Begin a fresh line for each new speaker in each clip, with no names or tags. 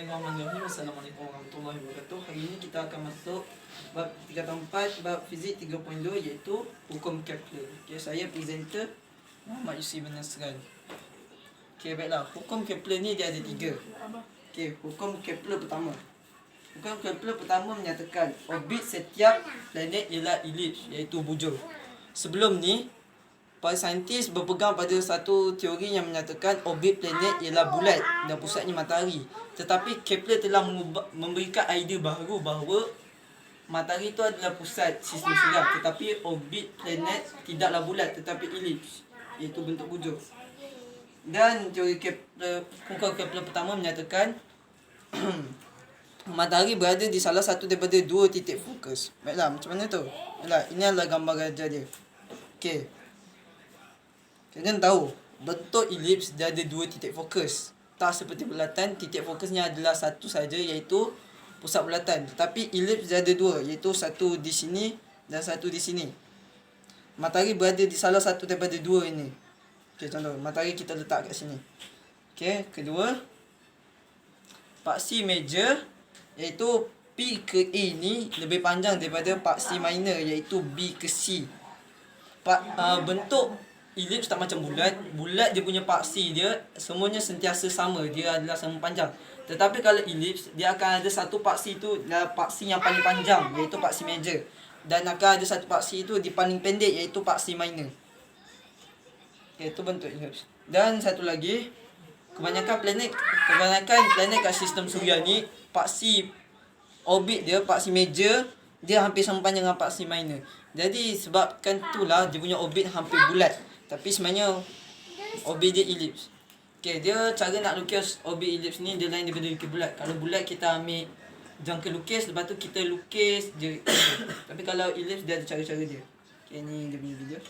Bismillahirrahmanirrahim. Assalamualaikum warahmatullahi wabarakatuh. Hari ini kita akan masuk bab 3.4 bab fizik 3.2 iaitu hukum Kepler. Okey, saya presenter Muhammad Yusri bin Nasran. Okey, baiklah. Hukum Kepler ni dia ada 3. Okey, hukum Kepler pertama. Hukum Kepler pertama menyatakan orbit setiap planet ialah elips iaitu bujur. Sebelum ni para saintis berpegang pada satu teori yang menyatakan orbit planet ialah bulat dan pusatnya matahari. Tetapi Kepler telah memberikan idea baharu bahawa matahari itu adalah pusat sistem solar, tetapi orbit planet tidaklah bulat tetapi elips iaitu bentuk bujur. Dan teori Kepler, hukum Kepler pertama menyatakan matahari berada di salah satu daripada dua titik fokus. Baiklah, macam mana tu? Baiklah, ini adalah gambar gajah dia. Okey. Kalian tahu, bentuk elips dia ada dua titik fokus. Tak seperti bulatan, titik fokusnya adalah satu saja iaitu pusat bulatan. Tetapi elips dia ada dua, iaitu satu di sini dan satu di sini. Matahari berada di salah satu daripada dua ini. Okey, contoh, matahari kita letak kat sini. Okey, kedua, paksi major iaitu P ke A ni lebih panjang daripada paksi minor iaitu B ke C. Bentuk elips tak macam bulat. Bulat dia punya paksi dia semuanya sentiasa sama, dia adalah sama panjang. Tetapi kalau elips dia akan ada satu paksi tu adalah paksi yang paling panjang iaitu paksi major, dan akan ada satu paksi itu di paling pendek iaitu paksi minor. Iaitu bentuk elips. Dan satu lagi, kebanyakan planet kat sistem suria ni paksi orbit dia, paksi major dia hampir sama panjang dengan paksi minor. Jadi sebabkan itulah dia punya orbit hampir bulat. Tapi sebenarnya orbit dia elips. Okey, dia cara nak lukis orbit elips ni dia lain daripada lukis bulat. Kalau bulat kita ambil jangka lukis, lepas tu kita lukis je. Tapi kalau elips dia ada cara-cara dia. Okey, ni dia punya video.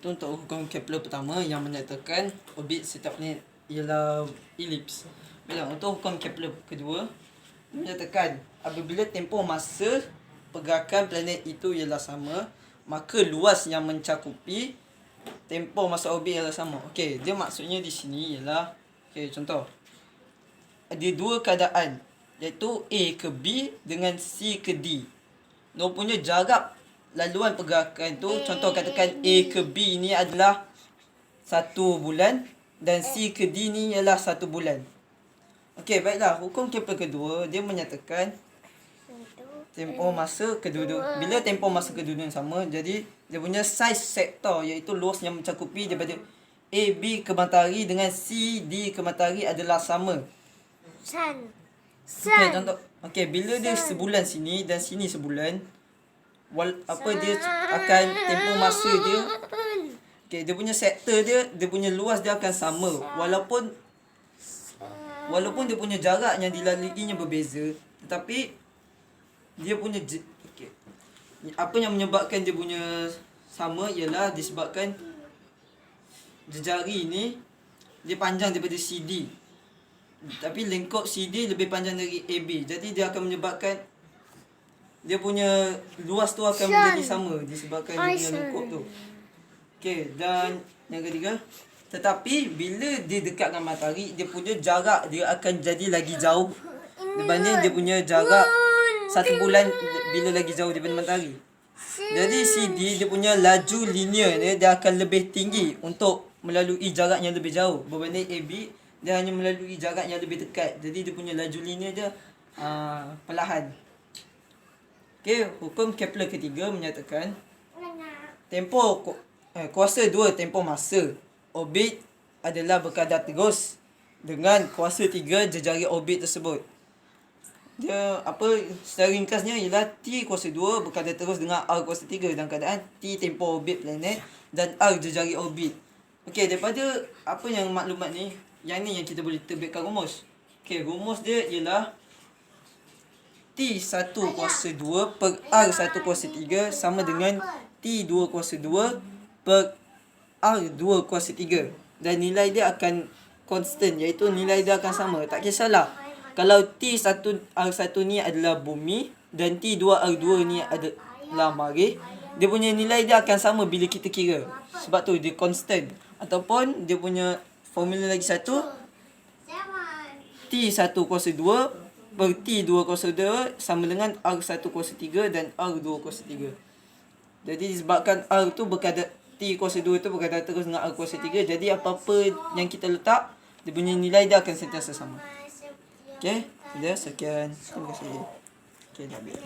Itu untuk hukum Kepler pertama yang menyatakan orbit setiap planet ialah elips. Bila untuk hukum Kepler kedua menyatakan apabila tempoh masa pergerakan planet itu ialah sama, maka luas yang mencakupi tempoh masa orbit ialah sama. Okey, dia maksudnya di sini ialah contoh. Ada dua keadaan iaitu A ke B dengan C ke D. Dia punya jarak laluan pergerakan tu, contoh katakan A ke B ni adalah 1 bulan dan C ke D ni ialah 1 bulan. Okey, baiklah. Hukum Kepler kedua dia menyatakan tempoh masa kedua-dua. Bila tempoh masa kedua-dua sama, jadi dia punya saiz sektor iaitu luas yang mencakupi daripada A, B ke matahari dengan C, D ke matahari adalah sama. Okey, contoh. Okey, bila dia sebulan sini dan sini sebulan, dia akan tempoh masa dia, okey, dia punya sektor dia punya luas dia akan sama walaupun dia punya jarak yang dilaluinya berbeza, tetapi dia punya apa yang menyebabkan dia punya sama ialah disebabkan jari ni dia panjang daripada CD, tapi lengkok CD lebih panjang dari AB. Jadi dia akan menyebabkan dia punya luas tu akan menjadi sama disebabkan dia punya lengkok tu. Okey, dan yang ketiga, tetapi bila dia dekat dengan matahari, dia punya jarak dia akan jadi lagi jauh dibanding dia punya jarak 1 bulan bila lagi jauh daripada matahari. Jadi CD dia punya laju linear dia akan lebih tinggi untuk melalui jarak yang lebih jauh berbanding AB dia hanya melalui jarak yang lebih dekat. Jadi dia punya laju linear dia perlahan. Okey, hukum Kepler ketiga menyatakan kuasa 2 tempoh masa orbit adalah berkadar terus dengan kuasa 3 jejari orbit tersebut. Dia secara ringkasnya ialah T kuasa 2 berkadar terus dengan R kuasa 3 dalam keadaan T tempoh orbit planet dan R jejari orbit. Okey, daripada yang maklumat ni, yang ni yang kita boleh terbitkan rumus. Okey, rumus dia ialah T1 kuasa 2 per R1 kuasa 3 sama dengan T2 kuasa 2 per R2 kuasa 3. Dan nilai dia akan constant, iaitu nilai dia akan sama. Tak kisahlah kalau T1 R1 ni adalah bumi dan T2 R2 ni adalah marikh, dia punya nilai dia akan sama bila kita kira. Sebab tu dia constant. Ataupun dia punya formula lagi satu, T1 kuasa 2 per T2 kuasa 2 sama dengan R1 kuasa 3 dan R2 kuasa 3. Jadi disebabkan R tu berkadar, T kuasa 2 tu berkadar terus dengan R kuasa 3, jadi apa-apa yang kita letak, dia punya nilai dia akan sentiasa sama. Okey, sudah, sekian. Terima kasih. Okey, dah habis.